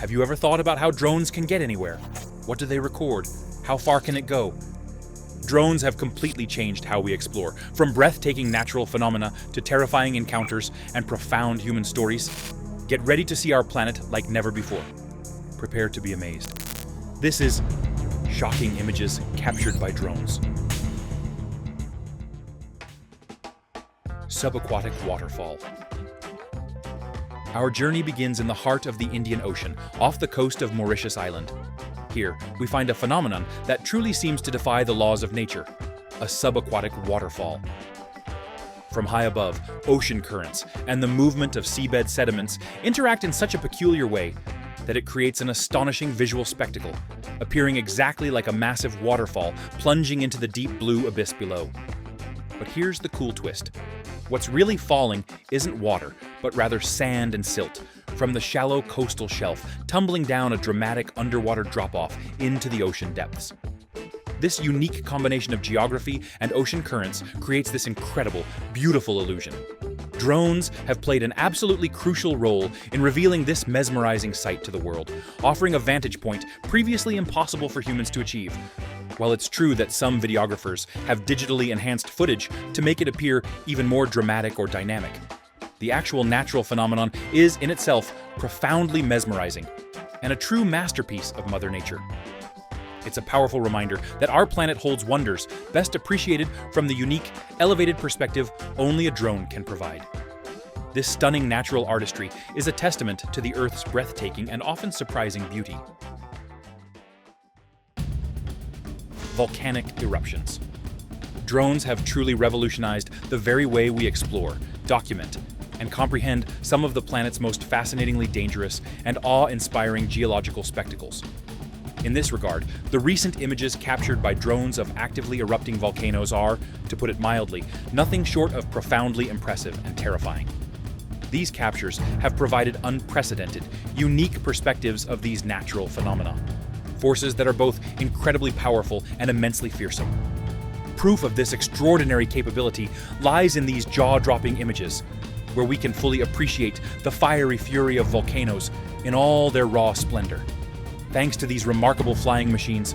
Have you ever thought about how drones can get anywhere? What do they record? How far can it go? Drones have completely changed how we explore, from breathtaking natural phenomena to terrifying encounters and profound human stories. Get ready to see our planet like never before. Prepare to be amazed. This is Shocking Images Captured by Drones. Subaquatic waterfall. Our journey begins in the heart of the Indian Ocean, off the coast of Mauritius Island. Here, we find a phenomenon that truly seems to defy the laws of nature: a subaquatic waterfall. From high above, ocean currents and the movement of seabed sediments interact in such a peculiar way that it creates an astonishing visual spectacle, appearing exactly like a massive waterfall plunging into the deep blue abyss below. But here's the cool twist. What's really falling isn't water, but rather sand and silt from the shallow coastal shelf, tumbling down a dramatic underwater drop-off into the ocean depths. This unique combination of geography and ocean currents creates this incredible, beautiful illusion. Drones have played an absolutely crucial role in revealing this mesmerizing sight to the world, offering a vantage point previously impossible for humans to achieve. While it's true that some videographers have digitally enhanced footage to make it appear even more dramatic or dynamic, the actual natural phenomenon is in itself profoundly mesmerizing and a true masterpiece of Mother Nature. It's a powerful reminder that our planet holds wonders best appreciated from the unique, elevated perspective only a drone can provide. This stunning natural artistry is a testament to the Earth's breathtaking and often surprising beauty. Volcanic eruptions. Drones have truly revolutionized the very way we explore, document, and comprehend some of the planet's most fascinatingly dangerous and awe-inspiring geological spectacles. In this regard, the recent images captured by drones of actively erupting volcanoes are, to put it mildly, nothing short of profoundly impressive and terrifying. These captures have provided unprecedented, unique perspectives of these natural phenomena, forces that are both incredibly powerful and immensely fearsome. Proof of this extraordinary capability lies in these jaw-dropping images, where we can fully appreciate the fiery fury of volcanoes in all their raw splendor. Thanks to these remarkable flying machines,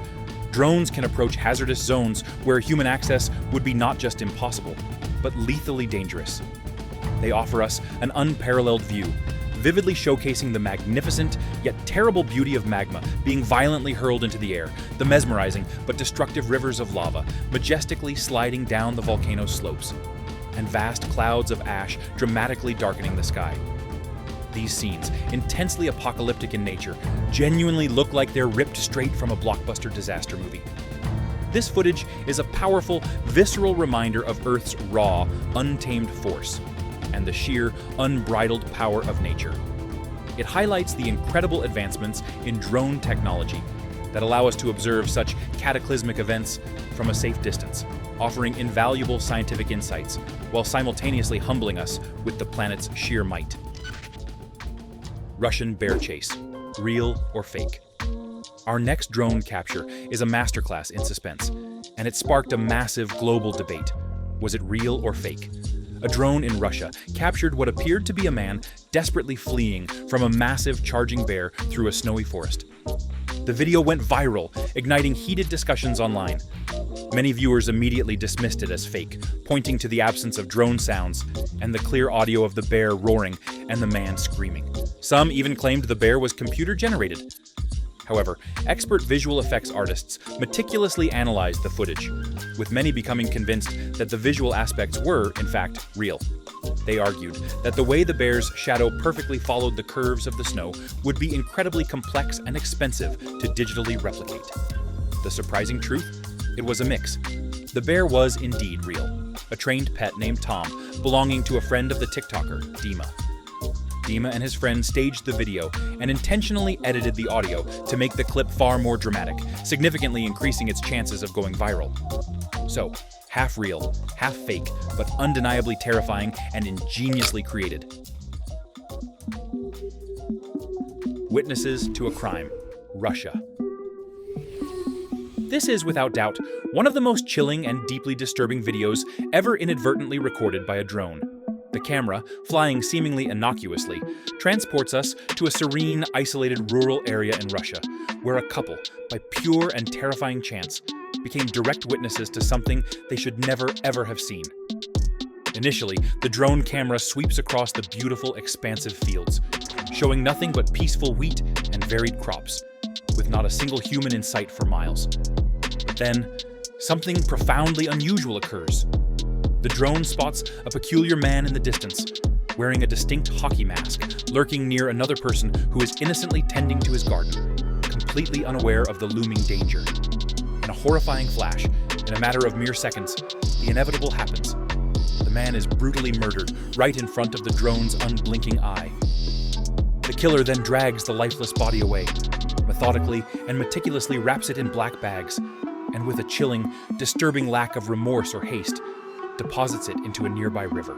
drones can approach hazardous zones where human access would be not just impossible, but lethally dangerous. They offer us an unparalleled view, vividly showcasing the magnificent yet terrible beauty of magma being violently hurled into the air, the mesmerizing but destructive rivers of lava majestically sliding down the volcano's slopes, and vast clouds of ash dramatically darkening the sky. These scenes, intensely apocalyptic in nature, genuinely look like they're ripped straight from a blockbuster disaster movie. This footage is a powerful, visceral reminder of Earth's raw, untamed force, and the sheer, unbridled power of nature. It highlights the incredible advancements in drone technology that allow us to observe such cataclysmic events from a safe distance, offering invaluable scientific insights, while simultaneously humbling us with the planet's sheer might. Russian bear chase, real or fake? Our next drone capture is a masterclass in suspense, and it sparked a massive global debate. Was it real or fake? A drone in Russia captured what appeared to be a man desperately fleeing from a massive charging bear through a snowy forest. The video went viral, igniting heated discussions online. Many viewers immediately dismissed it as fake, pointing to the absence of drone sounds and the clear audio of the bear roaring and the man screaming. Some even claimed the bear was computer-generated. However, expert visual effects artists meticulously analyzed the footage, with many becoming convinced that the visual aspects were, in fact, real. They argued that the way the bear's shadow perfectly followed the curves of the snow would be incredibly complex and expensive to digitally replicate. The surprising truth? It was a mix. The bear was indeed real, a trained pet named Tom, belonging to a friend of the TikToker, Dima. Dima and his friend staged the video and intentionally edited the audio to make the clip far more dramatic, significantly increasing its chances of going viral. So, half real, half fake, but undeniably terrifying and ingeniously created. Witnesses to a crime, Russia. This is, without doubt, one of the most chilling and deeply disturbing videos ever inadvertently recorded by a drone. The camera, flying seemingly innocuously, transports us to a serene, isolated rural area in Russia, where a couple, by pure and terrifying chance, became direct witnesses to something they should never ever have seen. Initially, the drone camera sweeps across the beautiful, expansive fields, showing nothing but peaceful wheat and varied crops, with not a single human in sight for miles. But then, something profoundly unusual occurs. The drone spots a peculiar man in the distance, wearing a distinct hockey mask, lurking near another person who is innocently tending to his garden, completely unaware of the looming danger. In a horrifying flash, in a matter of mere seconds, the inevitable happens. The man is brutally murdered right in front of the drone's unblinking eye. The killer then drags the lifeless body away, methodically and meticulously wraps it in black bags, and with a chilling, disturbing lack of remorse or haste, deposits it into a nearby river.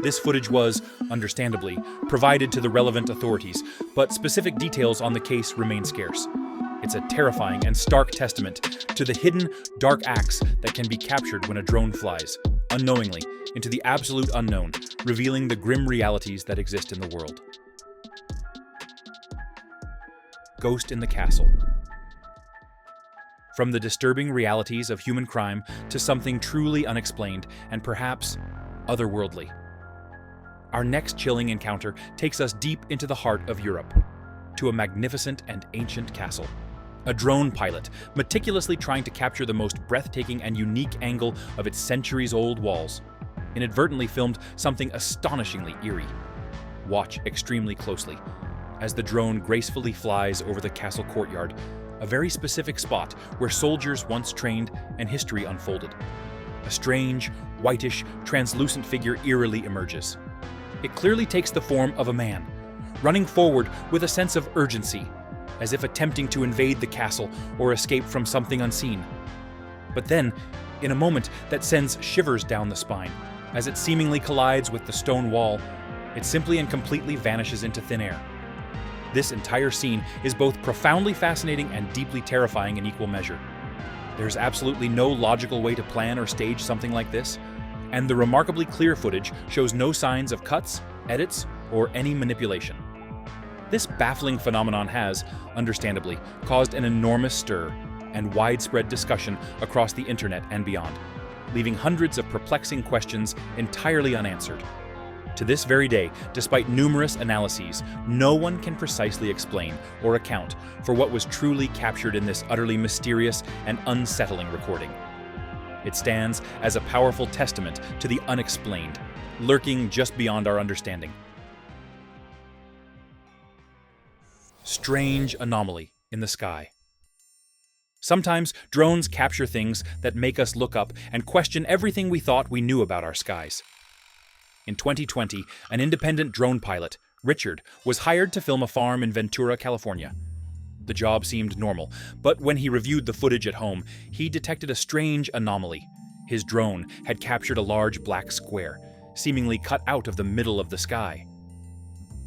This footage was, understandably, provided to the relevant authorities, but specific details on the case remain scarce. It's a terrifying and stark testament to the hidden, dark acts that can be captured when a drone flies, unknowingly, into the absolute unknown, revealing the grim realities that exist in the world. Ghost in the Castle. From the disturbing realities of human crime to something truly unexplained and perhaps otherworldly. Our next chilling encounter takes us deep into the heart of Europe, to a magnificent and ancient castle. A drone pilot, meticulously trying to capture the most breathtaking and unique angle of its centuries-old walls, inadvertently filmed something astonishingly eerie. Watch extremely closely as the drone gracefully flies over the castle courtyard, a very specific spot where soldiers once trained and history unfolded. A strange, whitish, translucent figure eerily emerges. It clearly takes the form of a man, running forward with a sense of urgency, as if attempting to invade the castle or escape from something unseen. But then, in a moment that sends shivers down the spine, as it seemingly collides with the stone wall, it simply and completely vanishes into thin air. This entire scene is both profoundly fascinating and deeply terrifying in equal measure. There's absolutely no logical way to plan or stage something like this, and the remarkably clear footage shows no signs of cuts, edits, or any manipulation. This baffling phenomenon has, understandably, caused an enormous stir and widespread discussion across the internet and beyond, leaving hundreds of perplexing questions entirely unanswered. To this very day, despite numerous analyses, no one can precisely explain or account for what was truly captured in this utterly mysterious and unsettling recording. It stands as a powerful testament to the unexplained, lurking just beyond our understanding. Strange anomaly in the sky. Sometimes drones capture things that make us look up and question everything we thought we knew about our skies. In 2020, an independent drone pilot, Richard, was hired to film a farm in Ventura, California. The job seemed normal, but when he reviewed the footage at home, he detected a strange anomaly. His drone had captured a large black square, seemingly cut out of the middle of the sky.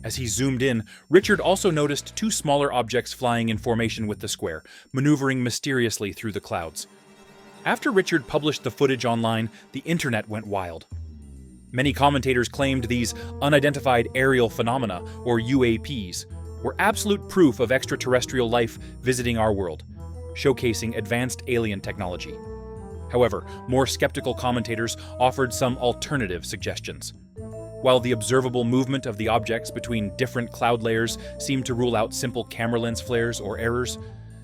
As he zoomed in, Richard also noticed two smaller objects flying in formation with the square, maneuvering mysteriously through the clouds. After Richard published the footage online, the internet went wild. Many commentators claimed these unidentified aerial phenomena, or UAPs, were absolute proof of extraterrestrial life visiting our world, showcasing advanced alien technology. However, more skeptical commentators offered some alternative suggestions. While the observable movement of the objects between different cloud layers seemed to rule out simple camera lens flares or errors,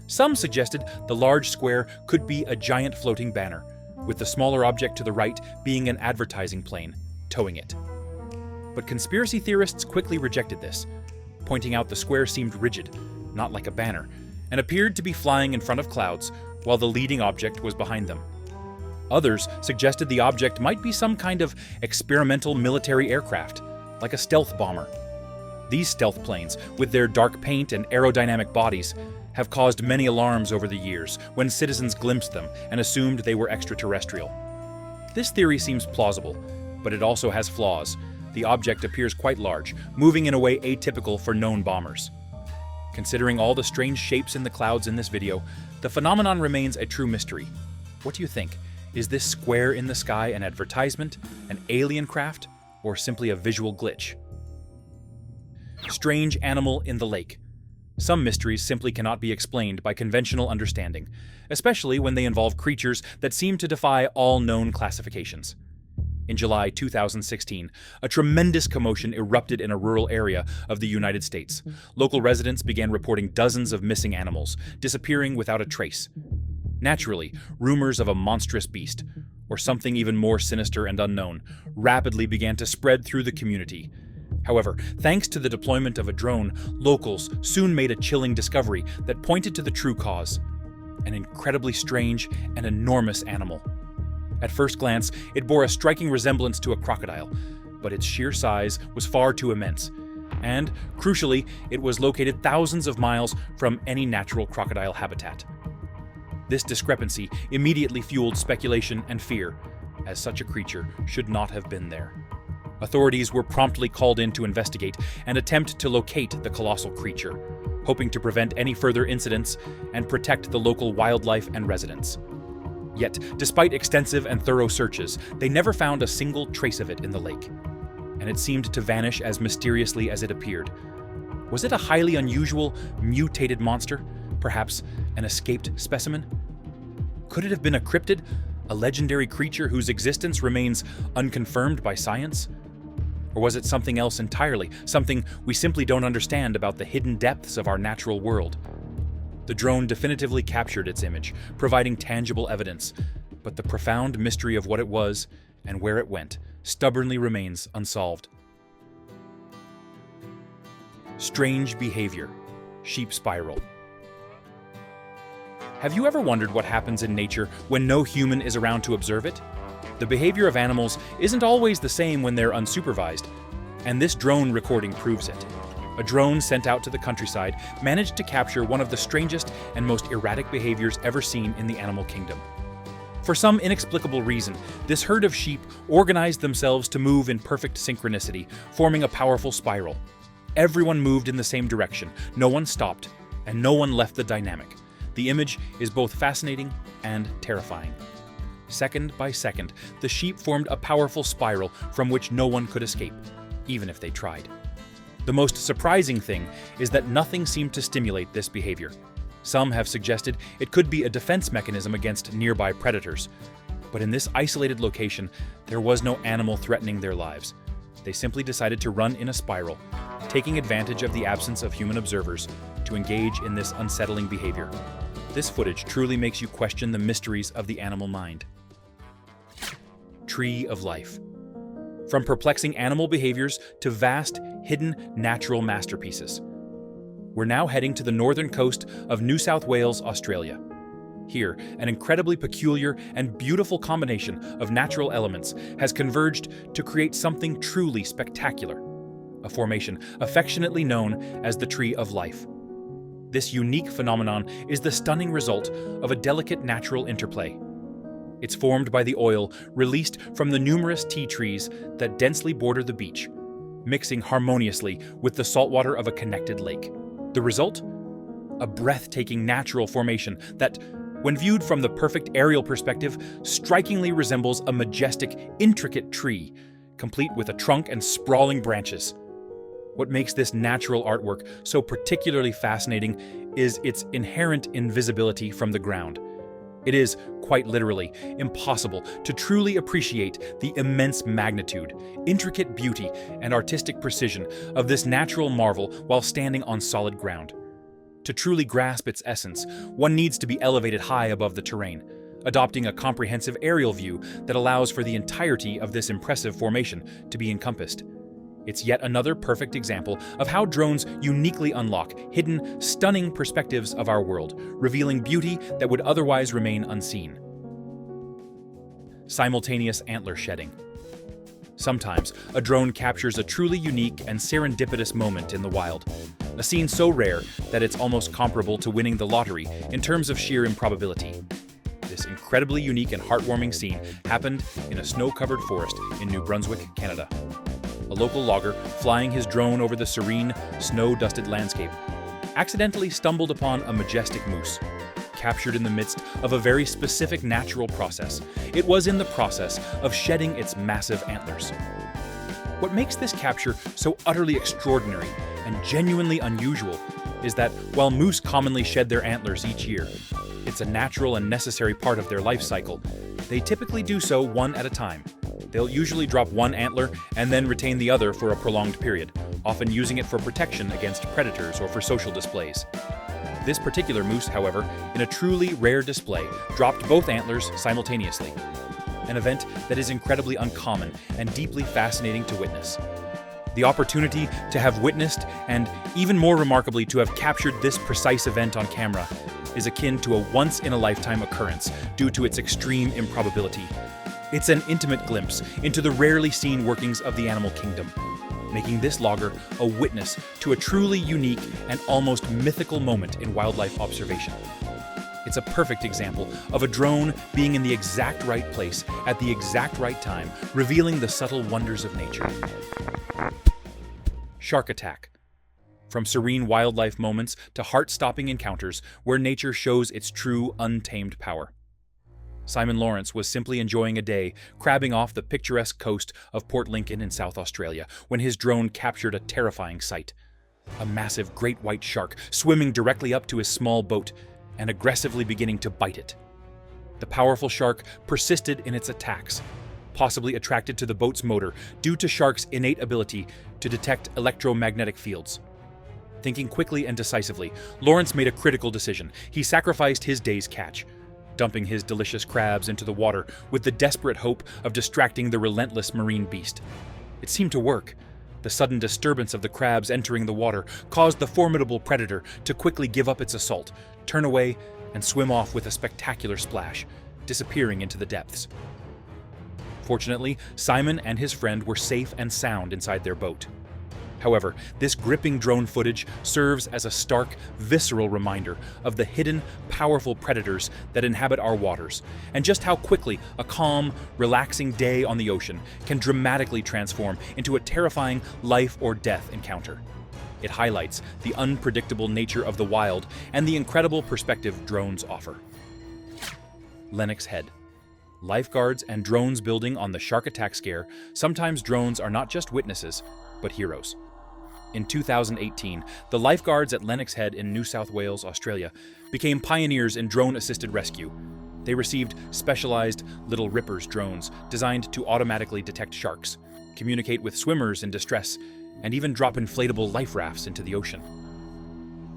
some suggested the large square could be a giant floating banner, with the smaller object to the right being an advertising plane, towing it. But conspiracy theorists quickly rejected this, pointing out the square seemed rigid, not like a banner, and appeared to be flying in front of clouds, while the leading object was behind them. Others suggested the object might be some kind of experimental military aircraft, like a stealth bomber. These stealth planes, with their dark paint and aerodynamic bodies, have caused many alarms over the years when citizens glimpsed them and assumed they were extraterrestrial. This theory seems plausible, but it also has flaws. The object appears quite large, moving in a way atypical for known bombers. Considering all the strange shapes in the clouds in this video, the phenomenon remains a true mystery. What do you think? Is this square in the sky an advertisement, an alien craft, or simply a visual glitch? Strange animal in the lake. Some mysteries simply cannot be explained by conventional understanding, especially when they involve creatures that seem to defy all known classifications. In July 2016, a tremendous commotion erupted in a rural area of the United States. Local residents began reporting dozens of missing animals, disappearing without a trace. Naturally, rumors of a monstrous beast, or something even more sinister and unknown, rapidly began to spread through the community. However, thanks to the deployment of a drone, locals soon made a chilling discovery that pointed to the true cause: an incredibly strange and enormous animal. At first glance, it bore a striking resemblance to a crocodile, but its sheer size was far too immense. And, crucially, it was located thousands of miles from any natural crocodile habitat. This discrepancy immediately fueled speculation and fear, as such a creature should not have been there. Authorities were promptly called in to investigate and attempt to locate the colossal creature, hoping to prevent any further incidents and protect the local wildlife and residents. Yet, despite extensive and thorough searches, they never found a single trace of it in the lake, and it seemed to vanish as mysteriously as it appeared. Was it a highly unusual, mutated monster? Perhaps an escaped specimen? Could it have been a cryptid, a legendary creature whose existence remains unconfirmed by science? Or was it something else entirely, something we simply don't understand about the hidden depths of our natural world? The drone definitively captured its image, providing tangible evidence, but the profound mystery of what it was and where it went stubbornly remains unsolved. Strange behavior. Sheep spiral. Have you ever wondered what happens in nature when no human is around to observe it? The behavior of animals isn't always the same when they're unsupervised, and this drone recording proves it. A drone sent out to the countryside managed to capture one of the strangest and most erratic behaviors ever seen in the animal kingdom. For some inexplicable reason, this herd of sheep organized themselves to move in perfect synchronicity, forming a powerful spiral. Everyone moved in the same direction, no one stopped, and no one left the dynamic. The image is both fascinating and terrifying. Second by second, the sheep formed a powerful spiral from which no one could escape, even if they tried. The most surprising thing is that nothing seemed to stimulate this behavior. Some have suggested it could be a defense mechanism against nearby predators. But in this isolated location, there was no animal threatening their lives. They simply decided to run in a spiral, taking advantage of the absence of human observers to engage in this unsettling behavior. This footage truly makes you question the mysteries of the animal mind. Tree of life. From perplexing animal behaviors to vast, hidden natural masterpieces. We're now heading to the northern coast of New South Wales, Australia. Here, an incredibly peculiar and beautiful combination of natural elements has converged to create something truly spectacular, a formation affectionately known as the Tree of Life. This unique phenomenon is the stunning result of a delicate natural interplay. It's formed by the oil released from the numerous tea trees that densely border the beach, mixing harmoniously with the saltwater of a connected lake. The result? A breathtaking natural formation that, when viewed from the perfect aerial perspective, strikingly resembles a majestic, intricate tree, complete with a trunk and sprawling branches. What makes this natural artwork so particularly fascinating is its inherent invisibility from the ground. It is, quite literally, impossible to truly appreciate the immense magnitude, intricate beauty, and artistic precision of this natural marvel while standing on solid ground. To truly grasp its essence, one needs to be elevated high above the terrain, adopting a comprehensive aerial view that allows for the entirety of this impressive formation to be encompassed. It's yet another perfect example of how drones uniquely unlock hidden, stunning perspectives of our world, revealing beauty that would otherwise remain unseen. Simultaneous antler shedding. Sometimes, a drone captures a truly unique and serendipitous moment in the wild, a scene so rare that it's almost comparable to winning the lottery in terms of sheer improbability. This incredibly unique and heartwarming scene happened in a snow-covered forest in New Brunswick, Canada. A local logger, flying his drone over the serene, snow-dusted landscape, accidentally stumbled upon a majestic moose, captured in the midst of a very specific natural process. It was in the process of shedding its massive antlers. What makes this capture so utterly extraordinary and genuinely unusual is that while moose commonly shed their antlers each year, it's a natural and necessary part of their life cycle. They typically do so one at a time. They'll usually drop one antler and then retain the other for a prolonged period, often using it for protection against predators or for social displays. This particular moose, however, in a truly rare display, dropped both antlers simultaneously, an event that is incredibly uncommon and deeply fascinating to witness. The opportunity to have witnessed, and even more remarkably to have captured this precise event on camera, is akin to a once-in-a-lifetime occurrence due to its extreme improbability. It's an intimate glimpse into the rarely seen workings of the animal kingdom, making this logger a witness to a truly unique and almost mythical moment in wildlife observation. It's a perfect example of a drone being in the exact right place at the exact right time, revealing the subtle wonders of nature. Shark attack. From serene wildlife moments to heart-stopping encounters where nature shows its true, untamed power. Simon Lawrence was simply enjoying a day crabbing off the picturesque coast of Port Lincoln in South Australia when his drone captured a terrifying sight. A massive great white shark swimming directly up to his small boat and aggressively beginning to bite it. The powerful shark persisted in its attacks, possibly attracted to the boat's motor due to sharks' innate ability to detect electromagnetic fields. Thinking quickly and decisively, Lawrence made a critical decision. He sacrificed his day's catch, dumping his delicious crabs into the water with the desperate hope of distracting the relentless marine beast. It seemed to work. The sudden disturbance of the crabs entering the water caused the formidable predator to quickly give up its assault, turn away, and swim off with a spectacular splash, disappearing into the depths. Fortunately, Simon and his friend were safe and sound inside their boat. However, this gripping drone footage serves as a stark, visceral reminder of the hidden, powerful predators that inhabit our waters, and just how quickly a calm, relaxing day on the ocean can dramatically transform into a terrifying life-or-death encounter. It highlights the unpredictable nature of the wild and the incredible perspective drones offer. Lennox Head. Lifeguards and drones building on the shark attack scare, sometimes drones are not just witnesses, but heroes. In 2018, the lifeguards at Lennox Head in New South Wales, Australia, became pioneers in drone-assisted rescue. They received specialized Little Rippers drones designed to automatically detect sharks, communicate with swimmers in distress, and even drop inflatable life rafts into the ocean.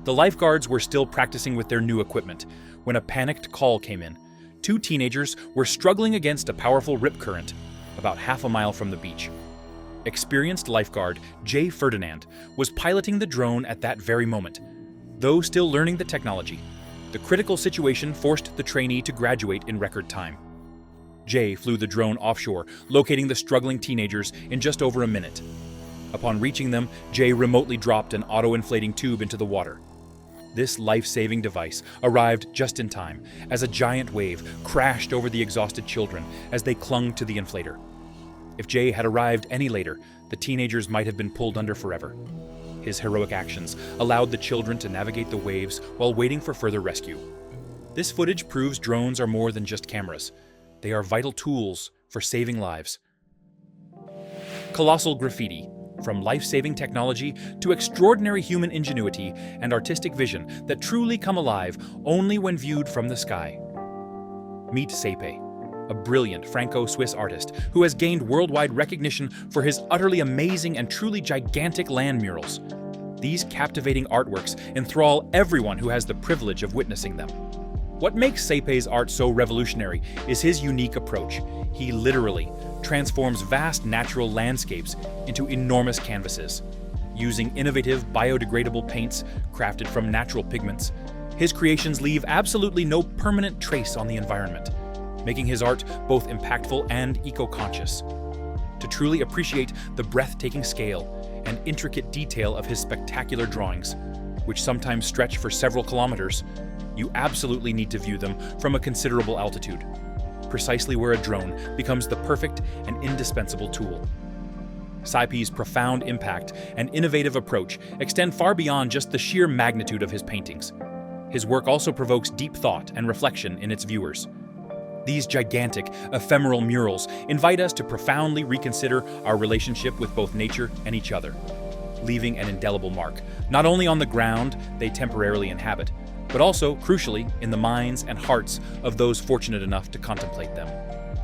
The lifeguards were still practicing with their new equipment when a panicked call came in. Two teenagers were struggling against a powerful rip current about half a mile from the beach. Experienced lifeguard Jay Ferdinand was piloting the drone at that very moment. Though still learning the technology, the critical situation forced the trainee to graduate in record time. Jay flew the drone offshore, locating the struggling teenagers in just over a minute. Upon reaching them, Jay remotely dropped an auto-inflating tube into the water. This life-saving device arrived just in time as a giant wave crashed over the exhausted children as they clung to the inflator. If Jay had arrived any later, the teenagers might have been pulled under forever. His heroic actions allowed the children to navigate the waves while waiting for further rescue. This footage proves drones are more than just cameras. They are vital tools for saving lives. Colossal graffiti. From life-saving technology to extraordinary human ingenuity and artistic vision that truly come alive only when viewed from the sky. Meet Sepe, a brilliant Franco-Swiss artist who has gained worldwide recognition for his utterly amazing and truly gigantic land murals. These captivating artworks enthrall everyone who has the privilege of witnessing them. What makes Sepe's art so revolutionary is his unique approach. He literally transforms vast natural landscapes into enormous canvases. Using innovative biodegradable paints crafted from natural pigments, his creations leave absolutely no permanent trace on the environment, making his art both impactful and eco-conscious. To truly appreciate the breathtaking scale and intricate detail of his spectacular drawings, which sometimes stretch for several kilometers, you absolutely need to view them from a considerable altitude, precisely where a drone becomes the perfect and indispensable tool. Sepe's profound impact and innovative approach extend far beyond just the sheer magnitude of his paintings. His work also provokes deep thought and reflection in its viewers. These gigantic, ephemeral murals invite us to profoundly reconsider our relationship with both nature and each other, leaving an indelible mark, not only on the ground they temporarily inhabit, but also, crucially, in the minds and hearts of those fortunate enough to contemplate them.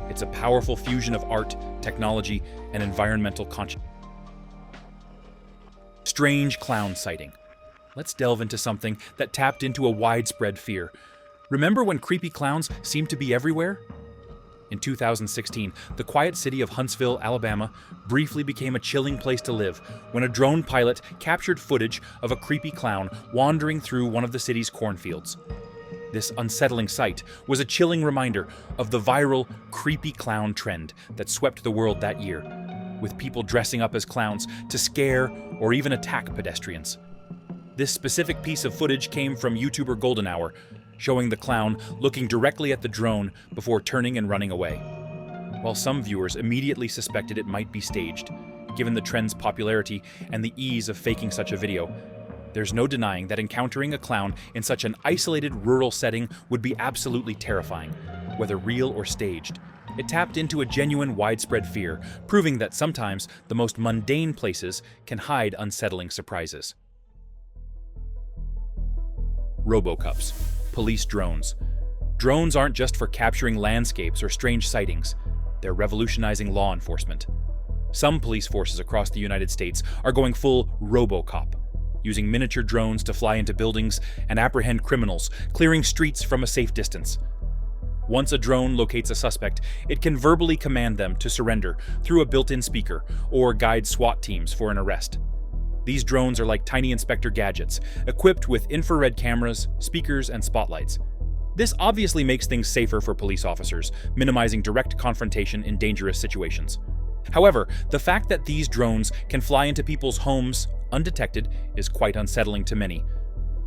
It's a powerful fusion of art, technology, and environmental consciousness. Strange clown sighting. Let's delve into something that tapped into a widespread fear. Remember when creepy clowns seemed to be everywhere? In 2016, the quiet city of Huntsville, Alabama, briefly became a chilling place to live when a drone pilot captured footage of a creepy clown wandering through one of the city's cornfields. This unsettling sight was a chilling reminder of the viral creepy clown trend that swept the world that year, with people dressing up as clowns to scare or even attack pedestrians. This specific piece of footage came from YouTuber Golden Hour, showing the clown looking directly at the drone before turning and running away. While some viewers immediately suspected it might be staged, given the trend's popularity and the ease of faking such a video, there's no denying that encountering a clown in such an isolated rural setting would be absolutely terrifying, whether real or staged. It tapped into a genuine widespread fear, proving that sometimes the most mundane places can hide unsettling surprises. Robocups. Police drones. Drones aren't just for capturing landscapes or strange sightings. They're revolutionizing law enforcement. Some police forces across the United States are going full RoboCop, using miniature drones to fly into buildings and apprehend criminals, clearing streets from a safe distance. Once a drone locates a suspect, it can verbally command them to surrender through a built-in speaker or guide SWAT teams for an arrest. These drones are like tiny Inspector gadgets, equipped with infrared cameras, speakers, and spotlights. This obviously makes things safer for police officers, minimizing direct confrontation in dangerous situations. However, the fact that these drones can fly into people's homes undetected is quite unsettling to many.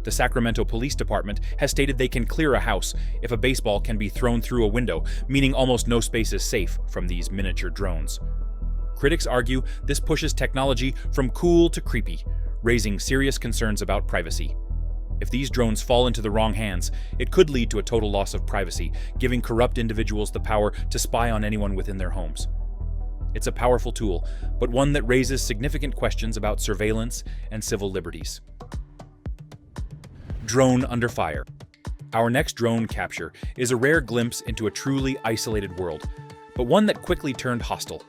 The Sacramento Police Department has stated they can clear a house if a baseball can be thrown through a window, meaning almost no space is safe from these miniature drones. Critics argue this pushes technology from cool to creepy, raising serious concerns about privacy. If these drones fall into the wrong hands, it could lead to a total loss of privacy, giving corrupt individuals the power to spy on anyone within their homes. It's a powerful tool, but one that raises significant questions about surveillance and civil liberties. Drone under fire. Our next drone capture is a rare glimpse into a truly isolated world, but one that quickly turned hostile.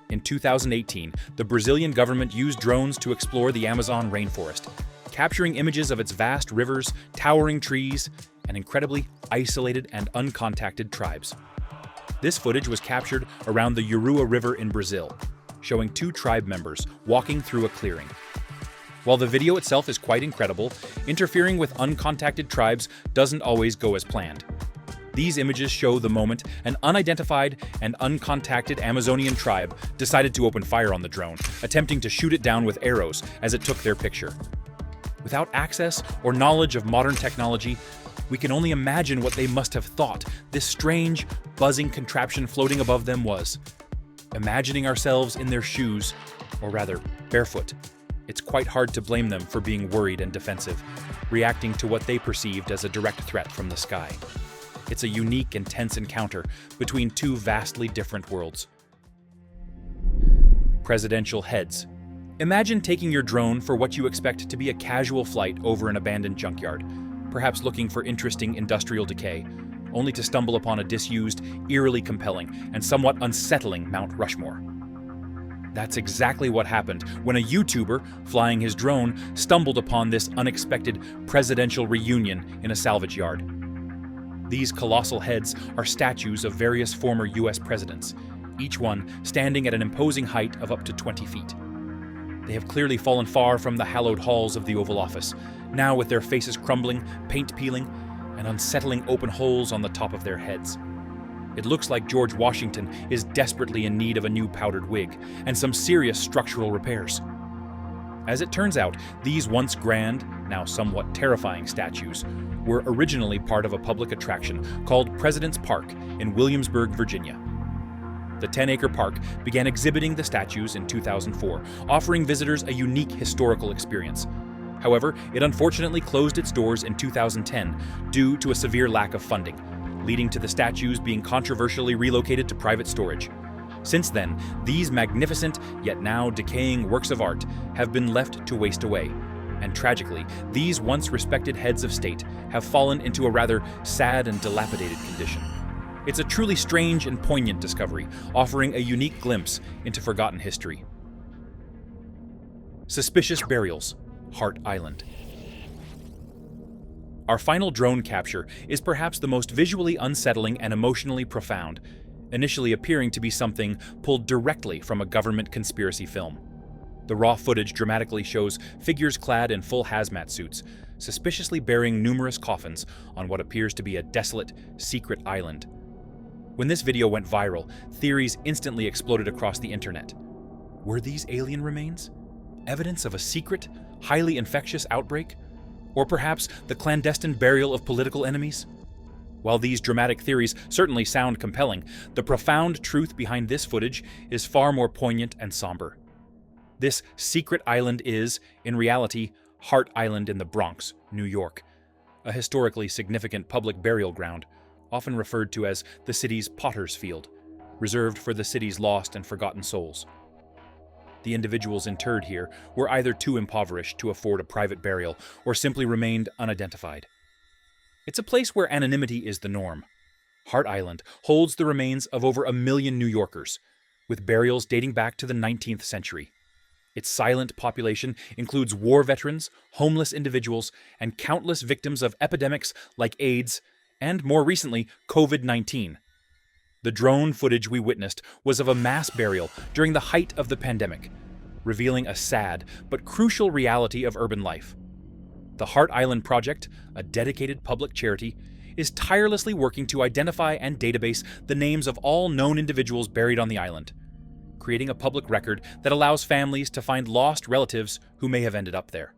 In 2018, the Brazilian government used drones to explore the Amazon rainforest, capturing images of its vast rivers, towering trees, and incredibly isolated and uncontacted tribes. This footage was captured around the Urua River in Brazil, showing two tribe members walking through a clearing. While the video itself is quite incredible, interfering with uncontacted tribes doesn't always go as planned. These images show the moment an unidentified and uncontacted Amazonian tribe decided to open fire on the drone, attempting to shoot it down with arrows as it took their picture. Without access or knowledge of modern technology, we can only imagine what they must have thought this strange, buzzing contraption floating above them was. Imagining ourselves in their shoes, or rather, barefoot, it's quite hard to blame them for being worried and defensive, reacting to what they perceived as a direct threat from the sky. It's a unique and tense encounter between two vastly different worlds. Presidential heads. Imagine taking your drone for what you expect to be a casual flight over an abandoned junkyard, perhaps looking for interesting industrial decay, only to stumble upon a disused, eerily compelling, and somewhat unsettling Mount Rushmore. That's exactly what happened when a YouTuber flying his drone stumbled upon this unexpected presidential reunion in a salvage yard. These colossal heads are statues of various former US presidents, each one standing at an imposing height of up to 20 feet. They have clearly fallen far from the hallowed halls of the Oval Office, now with their faces crumbling, paint peeling, and unsettling open holes on the top of their heads. It looks like George Washington is desperately in need of a new powdered wig and some serious structural repairs. As it turns out, these once grand, now somewhat terrifying statues were originally part of a public attraction called President's Park in Williamsburg, Virginia. The 10-acre park began exhibiting the statues in 2004, offering visitors a unique historical experience. However, it unfortunately closed its doors in 2010 due to a severe lack of funding, leading to the statues being controversially relocated to private storage. Since then, these magnificent, yet now decaying works of art have been left to waste away. And tragically, these once respected heads of state have fallen into a rather sad and dilapidated condition. It's a truly strange and poignant discovery, offering a unique glimpse into forgotten history. Suspicious burials, Hart Island. Our final drone capture is perhaps the most visually unsettling and emotionally profound, initially appearing to be something pulled directly from a government conspiracy film. The raw footage dramatically shows figures clad in full hazmat suits, suspiciously bearing numerous coffins on what appears to be a desolate, secret island. When this video went viral, theories instantly exploded across the internet. Were these alien remains? Evidence of a secret, highly infectious outbreak? Or perhaps the clandestine burial of political enemies? While these dramatic theories certainly sound compelling, the profound truth behind this footage is far more poignant and somber. This secret island is, in reality, Hart Island in the Bronx, New York, a historically significant public burial ground, often referred to as the city's Potter's Field, reserved for the city's lost and forgotten souls. The individuals interred here were either too impoverished to afford a private burial or simply remained unidentified. It's a place where anonymity is the norm. Hart Island holds the remains of over 1 million New Yorkers, with burials dating back to the 19th century. Its silent population includes war veterans, homeless individuals, and countless victims of epidemics like AIDS and, more recently, COVID-19. The drone footage we witnessed was of a mass burial during the height of the pandemic, revealing a sad but crucial reality of urban life. The Hart Island Project, a dedicated public charity, is tirelessly working to identify and database the names of all known individuals buried on the island, creating a public record that allows families to find lost relatives who may have ended up there.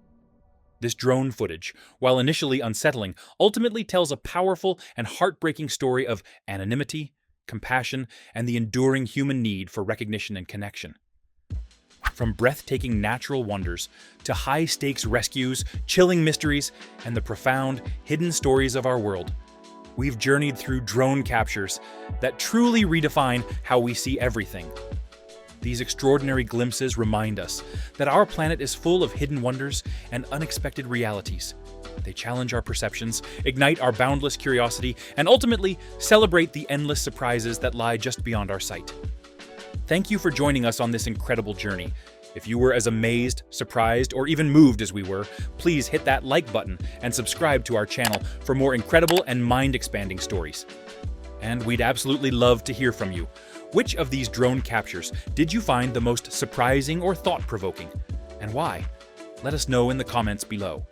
This drone footage, while initially unsettling, ultimately tells a powerful and heartbreaking story of anonymity, compassion, and the enduring human need for recognition and connection. From breathtaking natural wonders to high-stakes rescues, chilling mysteries, and the profound, hidden stories of our world, we've journeyed through drone captures that truly redefine how we see everything. These extraordinary glimpses remind us that our planet is full of hidden wonders and unexpected realities. They challenge our perceptions, ignite our boundless curiosity, and ultimately celebrate the endless surprises that lie just beyond our sight. Thank you for joining us on this incredible journey. If you were as amazed, surprised, or even moved as we were, please hit that like button and subscribe to our channel for more incredible and mind-expanding stories. And we'd absolutely love to hear from you. Which of these drone captures did you find the most surprising or thought-provoking, and why? Let us know in the comments below.